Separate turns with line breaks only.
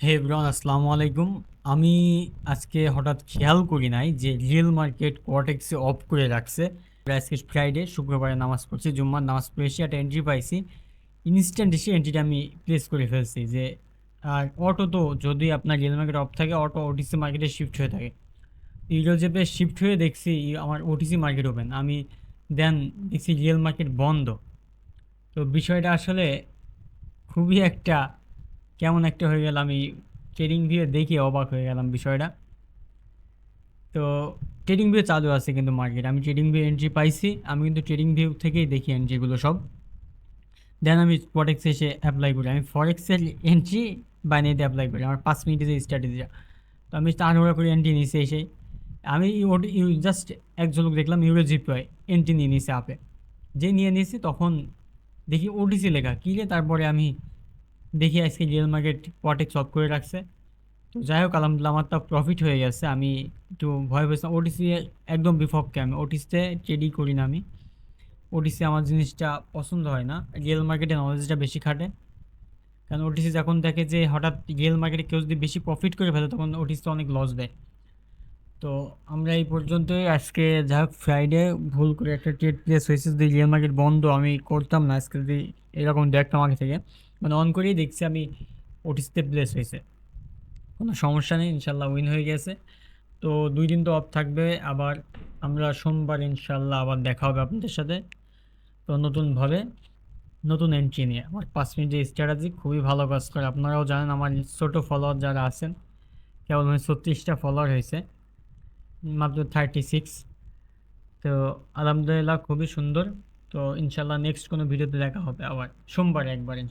হে everyone, আসসালামু আলাইকুম। আমি আজকে হঠাৎ খেয়াল করি নাই যে রিয়েল মার্কেট কোয়াটেক্সে অফ করে রাখছে। আজকে ফ্রাইডে, শুক্রবারে নামাজ পড়ছি, জুম্মার নামাজ পড়ে এসে একটা এন্ট্রি পাইছি। ইনস্ট্যান্ট এসে এন্ট্রিটা আমি প্লেস করে ফেলছি যে আর অটো তো যদি আপনার রিয়েল মার্কেট অফ থাকে অটো ওটিসি মার্কেটে শিফট হয়ে থাকে। ইউরোজেপে শিফট হয়ে দেখছি আমার ওটিসি মার্কেট ওপেন। আমি দেন দেখছি রিয়েল মার্কেট বন্ধ। তো বিষয়টা আসলে খুবই একটা কেমন একটা হয়ে গেল। আমি ট্রেডিং ভিউ দেখে অবাক হয়ে গেলাম বিষয়টা। তো ট্রেডিং ভিউ চালু আছে কিন্তু মার্কেট, আমি ট্রেডিং ভিউ এন্ট্রি পাইছি, আমি কিন্তু ট্রেডিং ভিউ থেকেই দেখি এন্ট্রিগুলো সব। দেন আমি ফরেক্সে এসে অ্যাপ্লাই করি, আমি ফরেক্সের এন্ট্রি বাইনারিতে অ্যাপ্লাই করি, আমার 5 মিনিটের যে স্ট্র্যাটেজিটা। তো আমি তাড়াহুড়া করে এন্ট্রি নিয়েছি এসে। আমি জাস্ট এক ঝলক দেখলাম ইউরো জিপিআই এন্ট্রি নিয়ে নিয়েছি আপে। যে নিয়ে নিয়েছি তখন দেখি ওটিসি লেখা কী রে, তারপরে আমি দেখি আজকে রিয়েল মার্কেট পটেক্স অফ করে রাখছে। তো যাই হোক, আলহামদুলিল্লাহ আমার তা প্রফিট হয়ে গেছে। আমি একটু ভয় পেয়েছিলাম, ওটিসি একদম বিপক্ষে, আমি ওটিসিতে ট্রেডই করি না। আমি ওটিসি আমার জিনিসটা পছন্দ হয় না, রিয়েল মার্কেটে নলেজটা বেশি খাটে। কারণ ওটিসি যখন দেখে যে হঠাৎ রিয়েল মার্কেটে কেউ যদি বেশি প্রফিট করে ফেলে তখন ওটিসি অনেক লস দেয়। তো আমরা এই পর্যন্তই আজকে। যাই হোক, ফ্রাইডে ভুল করে একটা ট্রেড প্লেস হয়েছে, যদি রিয়েল মার্কেট বন্ধ আমি করতাম না আজকে, যদি এরকম দেখতাম আগে থেকে, মানে অন করেই দেখছি আমি ওটিসিতে প্লেস হয়েছে। কোনো সমস্যা নেই, ইনশাল্লাহ উইন হয়ে গেছে। তো 2 দিন তো অফ থাকবে আবার। আমরা সোমবার ইনশাল্লাহ আবার দেখা হবে আপনাদের সাথে। তো নতুনভাবে নতুন এন্ট্রি নিয়ে আমার 5 মিনিটের স্ট্র্যাটেজি খুবই ভালো কাজ করে। আপনারাও জানেন, আমার ছোট ফলোয়ার যারা আছেন, কেবল 36টা ফলোয়ার হয়েছে, মাত্র 36। তো আলহামদুলিল্লাহ খুবই সুন্দর। তো ইনশাল্লাহ নেক্সট কোনো ভিডিওতে দেখা হবে আবার সোমবারে একবার ইনশাল্লাহ।